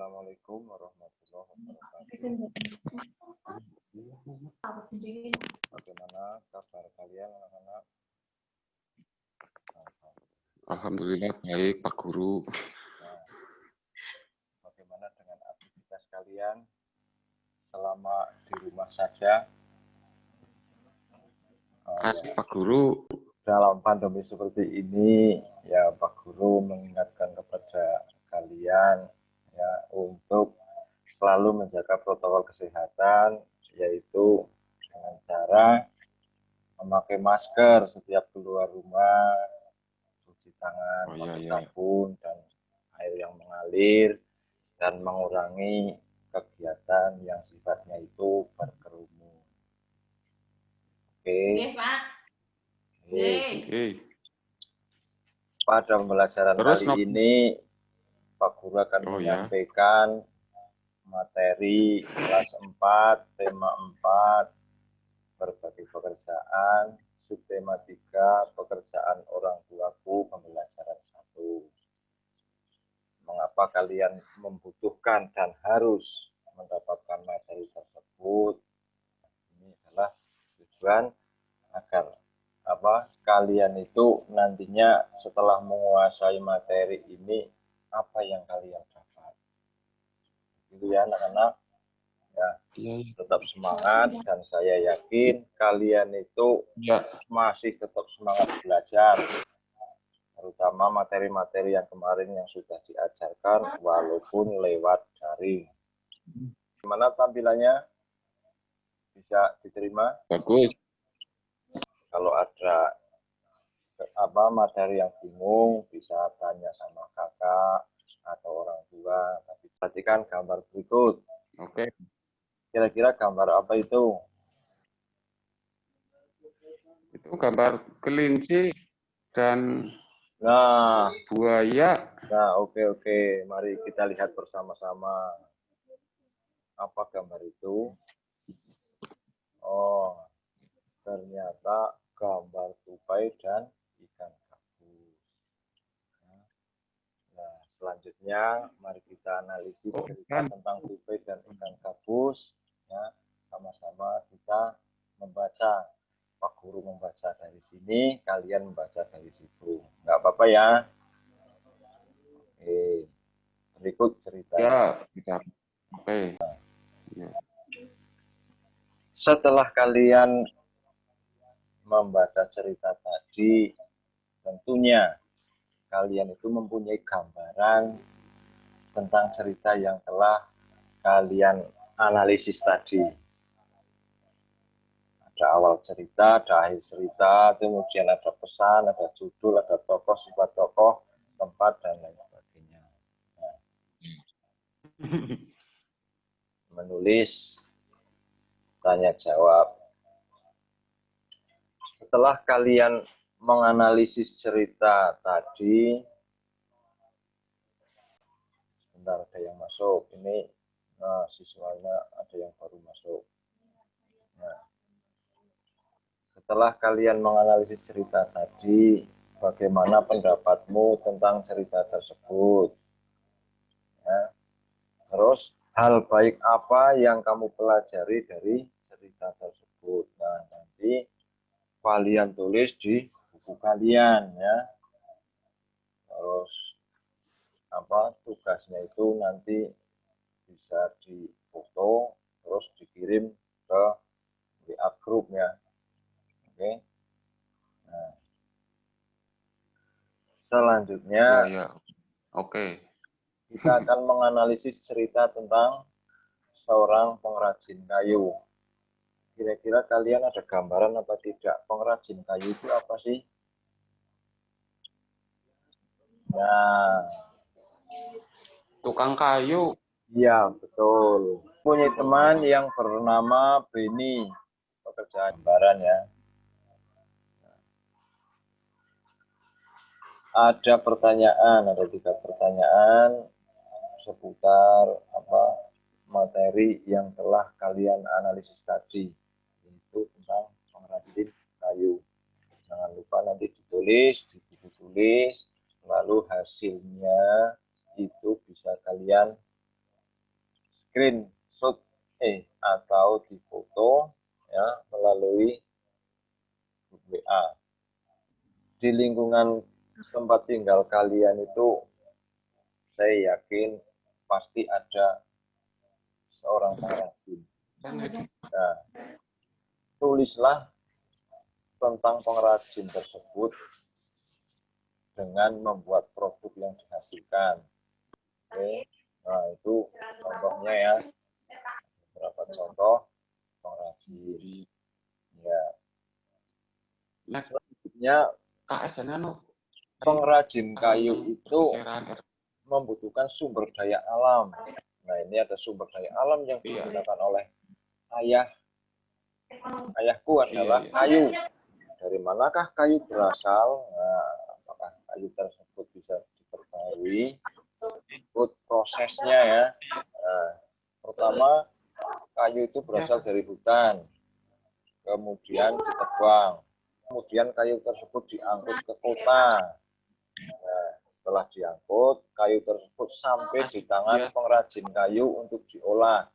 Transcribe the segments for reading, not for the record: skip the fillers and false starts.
Assalamualaikum warahmatullahi wabarakatuh. Bagaimana kabar kalian, anak-anak? Alhamdulillah baik, Pak Guru. Nah, bagaimana dengan aktivitas kalian selama di rumah saja? Asik, Pak Guru. Dalam pandemi seperti ini, ya Pak Guru mengingatkan kepada kalian ya untuk selalu menjaga protokol kesehatan, yaitu dengan cara memakai masker setiap keluar rumah, cuci tangan pakai sabun dan air yang mengalir, dan mengurangi kegiatan yang sifatnya itu berkerumun. Oke, Pak. Pada pembelajaran kali ini, Pak Guru akan menyampaikan materi kelas 4, tema 4, berbagai pekerjaan, subtema 3, pekerjaan orang tuaku, pembelajaran 1. Mengapa kalian membutuhkan dan harus mendapatkan materi tersebut? Ini adalah tujuan agar kalian itu nantinya setelah menguasai materi ini, apa yang kalian dapat. Gitu ya anak-anak. Ya, tetap semangat dan saya yakin kalian itu masih tetap semangat belajar, terutama materi-materi yang kemarin yang sudah diajarkan walaupun lewat daring. Gimana tampilannya? Bisa diterima? Bagus. Kalau ada materi yang bingung bisa tanya sama kakak atau orang tua. Tapi perhatikan gambar berikut. Oke. Kira-kira gambar apa itu? Itu gambar kelinci dan buaya. Nah, oke. Mari kita lihat bersama-sama. Apa gambar itu? Oh, ternyata gambar tupai dan ikan gabus. Nah, selanjutnya mari kita analisis cerita tentang tupai dan ikan gabus. Ya, sama-sama kita membaca. Pak Guru membaca dari sini, kalian membaca dari situ. Nggak apa-apa ya? Oke. Berikut cerita. Ya, kita. Oke. Ya. Setelah kalian membaca cerita tadi, tentunya kalian itu mempunyai gambaran tentang cerita yang telah kalian analisis tadi. Ada awal cerita, ada akhir cerita, kemudian ada pesan, ada judul, ada tokoh, sifat tokoh, tempat, dan lain sebagainya. Nah, menulis, tanya jawab. Setelah kalian menganalisis cerita tadi, sebentar ada yang masuk. Ini siswanya ada yang baru masuk. Nah, setelah kalian menganalisis cerita tadi, bagaimana pendapatmu tentang cerita tersebut? Ya. Terus hal baik apa yang kamu pelajari dari cerita tersebut? Nah, nanti kalian tulis di buku kalian ya. Terus tugasnya itu nanti bisa difoto terus dikirim ke WA group ya. Oke. Nah, selanjutnya Oke. kita akan menganalisis cerita tentang seorang pengrajin kayu. Kira-kira kalian ada gambaran apa tidak? Pengrajin kayu itu apa sih? Nah, tukang kayu. Iya, betul. Punya teman yang bernama Beni. Pekerjaan gambaran ya. Ada pertanyaan, ada 3 pertanyaan seputar materi yang telah kalian analisis tadi, yaitu tentang pengrajin kayu. Jangan lupa nanti ditulis di buku tulis, lalu hasilnya itu bisa kalian screenshot atau difoto ya melalui WA. Di lingkungan tempat tinggal kalian itu saya yakin pasti ada seorang pengrajin. Nah, tulislah tentang pengrajin tersebut dengan membuat produk yang dihasilkan. Oke. Nah, itu contohnya ya. Beberapa contoh pengrajin. Ya. Selanjutnya, pengrajin kayu itu membutuhkan sumber daya alam. Nah, ini ada sumber daya alam yang digunakan oleh ayahku adalah kayu. Dari manakah kayu berasal? Nah, apakah kayu tersebut bisa diperbarui? Ikut prosesnya ya. Nah, pertama, kayu itu berasal dari hutan, kemudian ditebang, kemudian kayu tersebut diangkut ke kota. Nah, setelah diangkut, kayu tersebut sampai di tangan pengrajin kayu untuk diolah.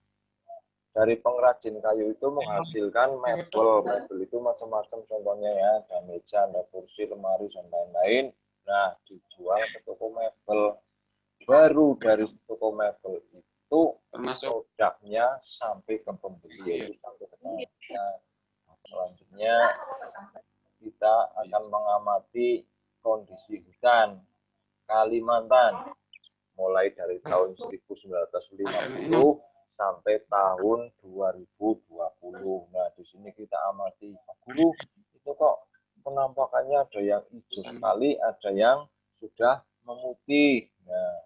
Dari pengrajin kayu itu menghasilkan mebel. Mebel itu macam-macam contohnya ya, ada meja, ada kursi, lemari, dan lain-lain. Nah, dijual ke toko mebel. Baru dari toko mebel itu produknya sampai ke pembeli, yaitu sampai ke tangannya. Selanjutnya kita akan mengamati kondisi hutan Kalimantan mulai dari tahun 1950 sampai tahun 2020. Nah, di sini kita amati, Pak Guru, itu kok penampakannya ada yang hijau sekali, ada yang sudah memutih. Nah,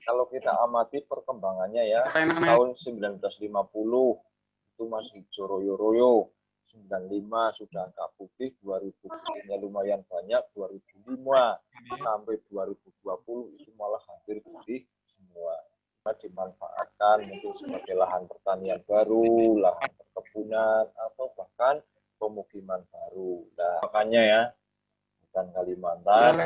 kalau kita amati perkembangannya ya, tahun 1950 itu masih hijau royo-royo, 95 sudah agak putih, 2000 putihnya lumayan banyak, 2005 sampai 2020 itu malah hampir putih semua. Dimanfaatkan mungkin sebagai lahan pertanian baru, lahan perkebunan, atau bahkan pemukiman baru. Nah, makanya ya, hutan Kalimantan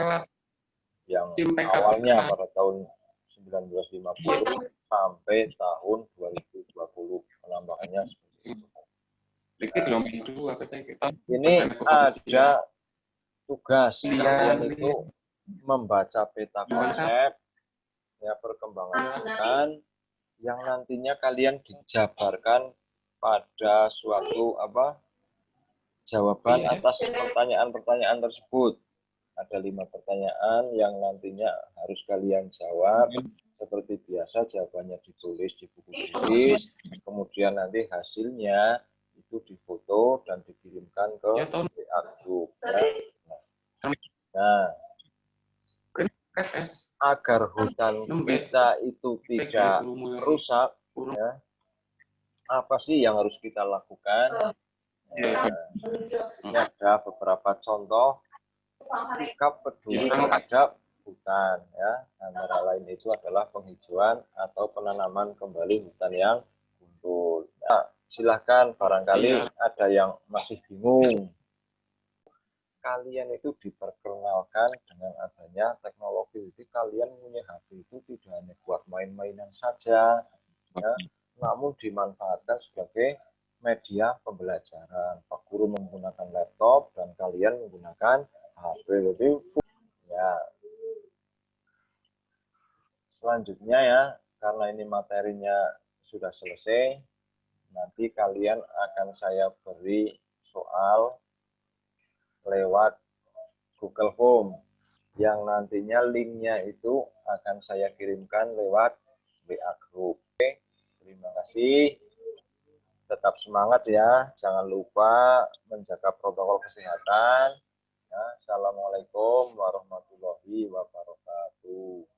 yang awalnya pada tahun 1950 sampai tahun 2020 penambahannya seperti itu. Ini ada tugas kalian itu membaca peta konsep ya perkembangan hutan yang nantinya kalian dijabarkan pada suatu jawaban atas pertanyaan-pertanyaan tersebut. Ada 5 pertanyaan yang nantinya harus kalian jawab. Seperti biasa jawabannya ditulis di buku tulis, kemudian nanti hasilnya itu difoto dan dikirimkan ke WA group. Ya. Nah, agar hutan kita itu tidak rusak, ya, apa sih yang harus kita lakukan? Nah, ini ada beberapa contoh sikap peduli terhadap hutan, ya. Antara lain itu adalah penghijauan atau penanaman kembali hutan yang gundul. Nah, silahkan barangkali ada yang masih bingung. Kalian itu diperkenalkan dengan adanya teknologi. Jadi kalian punya HP itu tidak hanya buat main-mainan saja, ya, namun dimanfaatkan sebagai media pembelajaran. Pak Guru menggunakan laptop dan kalian menggunakan HP. Jadi ya. Selanjutnya ya, karena ini materinya sudah selesai, nanti kalian akan saya beri soal lewat Google Form yang nantinya linknya itu akan saya kirimkan lewat WA Group. Oke, terima kasih. Tetap semangat ya, jangan lupa menjaga protokol kesehatan. Ya, Assalamualaikum warahmatullahi wabarakatuh.